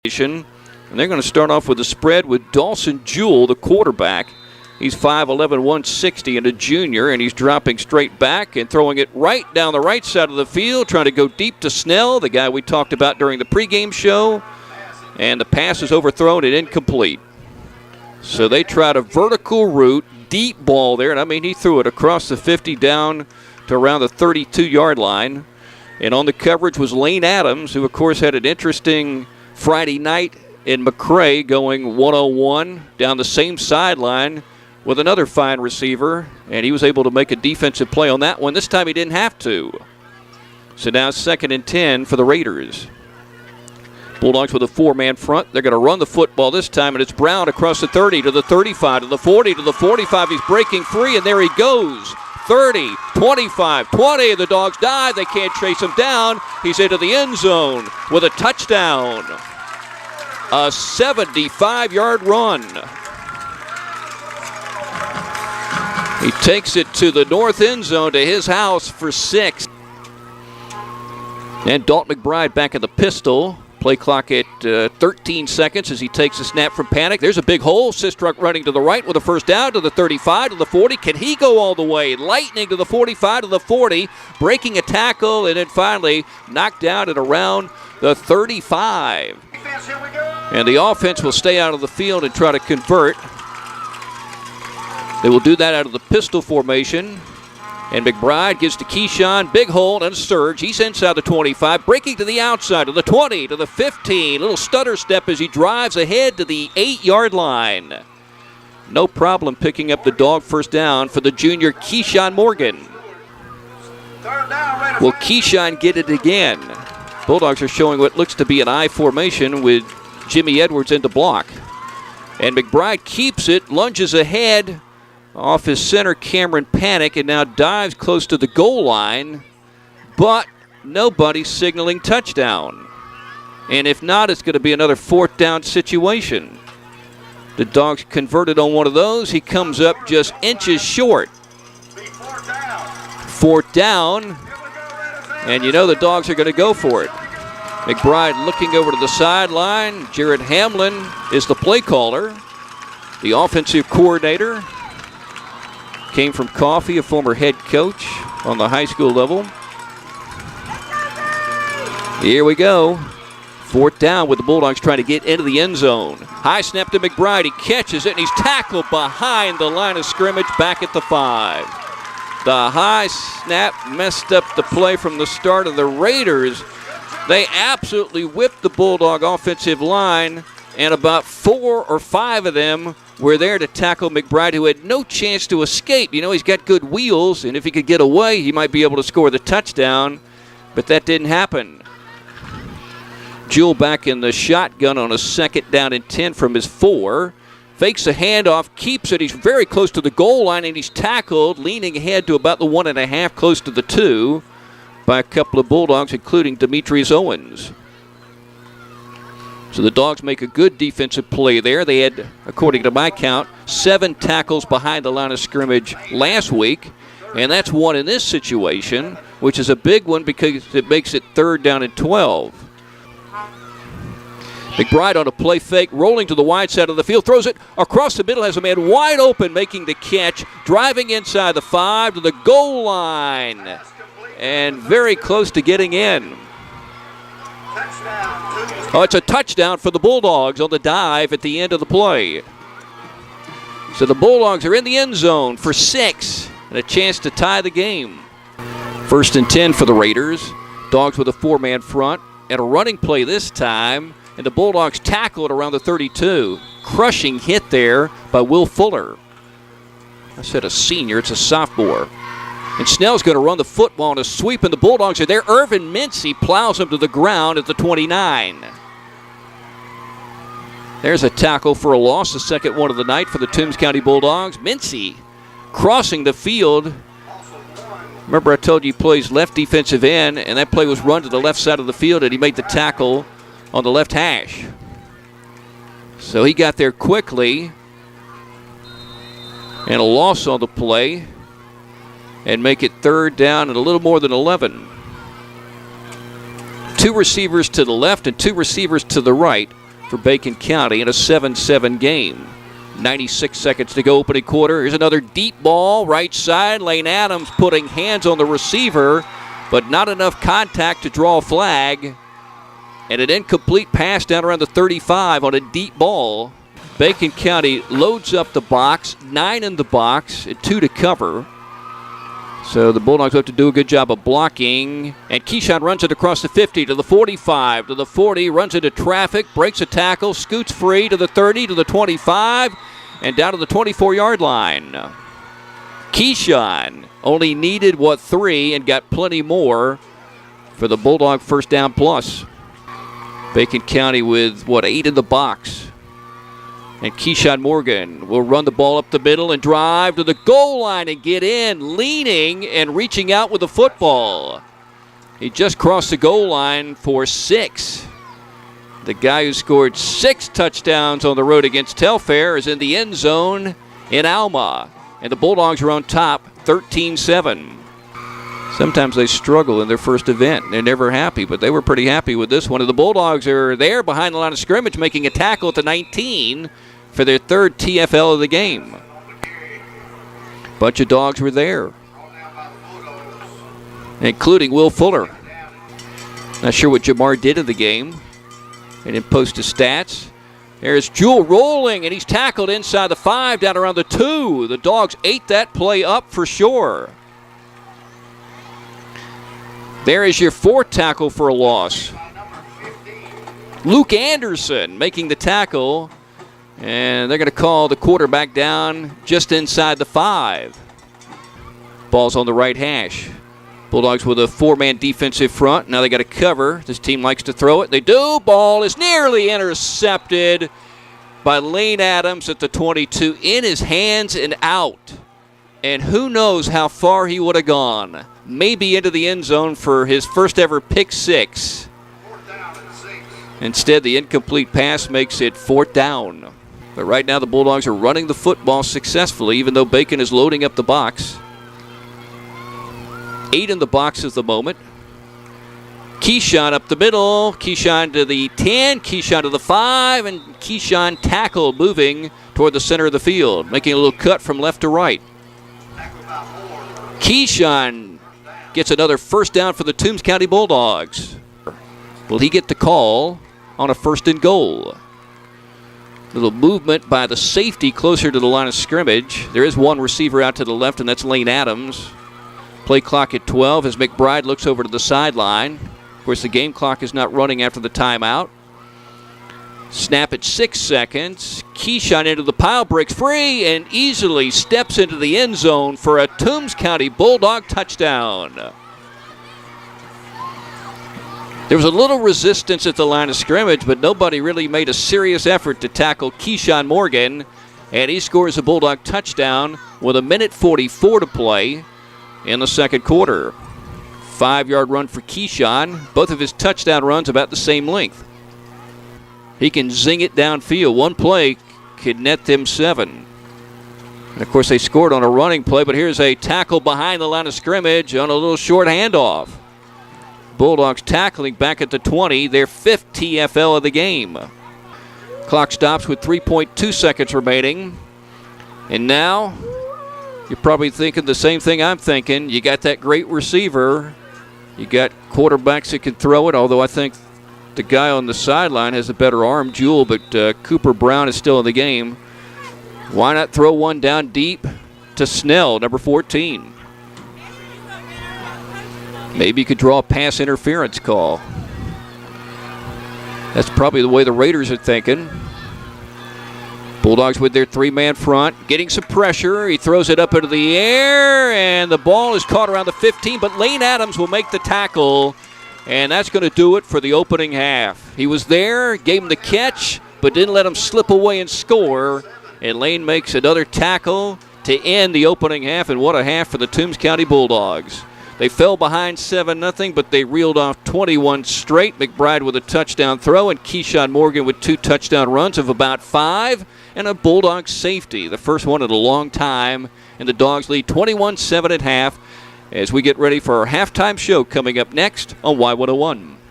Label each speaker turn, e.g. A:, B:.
A: And they're going to start off with a spread with Dawson Jewell, the quarterback. He's 5'11", 160 and a junior, and he's dropping straight back and throwing it right down the right side of the field, trying to go deep to Snell, the guy we talked about during the pregame show. And the pass is overthrown and incomplete. So they tried a vertical route, deep ball there, and I mean he threw it across the 50 down to around the 32-yard line. And on the coverage was Lane Adams, who of course had an interesting Friday night in McRae, going 101 down the same sideline with another fine receiver, and he was able to make a defensive play on that one. This time he didn't have to. So now 2nd and 10 for the Raiders. Bulldogs with a 4-man front. They're going to run the football this time, and it's Brown across the 30 to the 35 to the 40 to the 45. He's breaking free, and there he goes. 30, 25, 20. The Dogs dive. They can't chase him down. He's into the end zone with a touchdown. A 75-yard run. He takes it to the north end zone to his house for 6. And Dalton McBride back in the pistol. Play clock at 13 seconds as he takes a snap from Panic. There's a big hole. Sistrunk running to the right with a first down to the 35 to the 40. Can he go all the way? Lightning to the 45 to the 40. Breaking a tackle and then finally knocked down at around the 35. And the offense will stay out of the field and try to convert. They will do that out of the pistol formation. And McBride gives to Keyshawn. Big hole and a surge. He's inside the 25, breaking to the outside, to the 20, to the 15. Little stutter step as he drives ahead to the 8-yard line. No problem picking up the dog first down for the junior Keyshawn Morgan. Will Keyshawn get it again? Bulldogs are showing what looks to be an I formation with Jimmy Edwards in to block. And McBride keeps it, lunges ahead off his center, Cameron Panic, and now dives close to the goal line, but nobody's signaling touchdown. And if not, it's going to be another 4th down situation. The Dogs converted on one of those. He comes up just inches short. 4th down, and you know the Dogs are going to go for it. McBride looking over to the sideline. Jared Hamlin is the play caller. The offensive coordinator came from Coffee, a former head coach on the high school level. Here we go. 4th down with the Bulldogs trying to get into the end zone. High snap to McBride. He catches it, and he's tackled behind the line of scrimmage back at the 5. The high snap messed up the play from the start of the Raiders. They absolutely whipped the Bulldog offensive line, and about 4 or 5 of them were there to tackle McBride, who had no chance to escape. You know, he's got good wheels, and if he could get away, he might be able to score the touchdown, but that didn't happen. Jewell back in the shotgun on a 2nd down and 10 from his 4. Fakes a handoff, keeps it. He's very close to the goal line, and he's tackled, leaning ahead to about the 1.5, close to the 2, by a couple of Bulldogs, including Demetrius Owens. So the Dogs make a good defensive play there. They had, according to my count, 7 tackles behind the line of scrimmage last week, and that's 1 in this situation, which is a big one because it makes it 3rd down and 12. McBride on a play fake, rolling to the wide side of the field, throws it across the middle, has a man wide open making the catch, driving inside the 5 to the goal line, and very close to getting in. Oh, it's a touchdown for the Bulldogs on the dive at the end of the play. So the Bulldogs are in the end zone for 6 and a chance to tie the game. 1st and 10 for the Raiders. Dogs with a 4-man front and a running play this time. And the Bulldogs tackled around the 32. Crushing hit there by Will Fuller. I said a senior, it's a sophomore. And Snell's going to run the football on a sweep, and the Bulldogs are there. Irvin Mincy plows him to the ground at the 29. There's a tackle for a loss, the 2nd one of the night for the Toombs County Bulldogs. Mincy crossing the field. Remember I told you he plays left defensive end, and that play was run to the left side of the field, and he made the tackle on the left hash. So he got there quickly, and a loss on the play, and make it 3rd down and a little more than 11. Two receivers to the left and two receivers to the right for Bacon County in a 7-7 game. 96 seconds to go, opening quarter. Here's another deep ball, right side. Lane Adams putting hands on the receiver, but not enough contact to draw a flag. And an incomplete pass down around the 35 on a deep ball. Bacon County loads up the box, 9 in the box, and 2 to cover. So the Bulldogs have to do a good job of blocking. And Keyshawn runs it across the 50 to the 45 to the 40, runs into traffic, breaks a tackle, scoots free to the 30 to the 25, and down to the 24-yard line. Keyshawn only needed, 3 and got plenty more for the Bulldog first down plus. Bacon County with, 8 in the box. And Keyshawn Morgan will run the ball up the middle and drive to the goal line and get in, leaning and reaching out with the football. He just crossed the goal line for 6. The guy who scored 6 touchdowns on the road against Telfair is in the end zone in Alma. And the Bulldogs are on top, 13-7. Sometimes they struggle in their first event. They're never happy, but they were pretty happy with this one. And the Bulldogs are there behind the line of scrimmage, making a tackle at the 19 for their 3rd TFL of the game. Bunch of dogs were there, including Will Fuller. Not sure what Jamar did in the game. They didn't post his stats. There's Jewell rolling, and he's tackled inside the 5, down around the 2. The Dogs ate that play up for sure. There is your 4th tackle for a loss. Luke Anderson making the tackle, and they're going to call the quarterback down just inside the 5. Ball's on the right hash. Bulldogs with a 4-man defensive front. Now they got to cover. This team likes to throw it. They do. Ball is nearly intercepted by Lane Adams at the 22. In his hands and out. And who knows how far he would have gone. Maybe into the end zone for his first ever pick 6. Instead, the incomplete pass makes it 4th down. But right now the Bulldogs are running the football successfully, even though Bacon is loading up the box. 8 in the box at the moment. Keyshawn up the middle. Keyshawn to the 10. Keyshawn to the 5. And Keyshawn tackled, moving toward the center of the field, making a little cut from left to right. Keyshawn gets another first down for the Toombs County Bulldogs. Will he get the call on a 1st and goal? Little movement by the safety closer to the line of scrimmage. There is one receiver out to the left, and that's Lane Adams. Play clock at 12 as McBride looks over to the sideline. Of course, the game clock is not running after the timeout. Snap at 6 seconds. Keyshawn into the pile, breaks free, and easily steps into the end zone for a Toombs County Bulldog touchdown. There was a little resistance at the line of scrimmage, but nobody really made a serious effort to tackle Keyshawn Morgan, and he scores a Bulldog touchdown with 1:44 to play in the second quarter. 5-yard run for Keyshawn. Both of his touchdown runs about the same length. He can zing it downfield. One play could net them 7. And, of course, they scored on a running play, but here's a tackle behind the line of scrimmage on a little short handoff. Bulldogs tackling back at the 20, their 5th TFL of the game. Clock stops with 3.2 seconds remaining. And now, you're probably thinking the same thing I'm thinking. You got that great receiver. You got quarterbacks that can throw it, although I think the guy on the sideline has a better arm, Jewell, but Cooper Brown is still in the game. Why not throw one down deep to Snell, number 14? Maybe you could draw a pass interference call. That's probably the way the Raiders are thinking. Bulldogs with their 3-man front, getting some pressure. He throws it up into the air, and the ball is caught around the 15, but Lane Adams will make the tackle, and that's going to do it for the opening half. He was there, gave him the catch, but didn't let him slip away and score, and Lane makes another tackle to end the opening half, and what a half for the Toombs County Bulldogs. They fell behind 7-0, but they reeled off 21 straight. McBride with a touchdown throw, and Keyshawn Morgan with 2 touchdown runs of about 5, and a Bulldog safety, the first one in a long time. And the Dogs lead 21-7 at half as we get ready for our halftime show coming up next on Y101.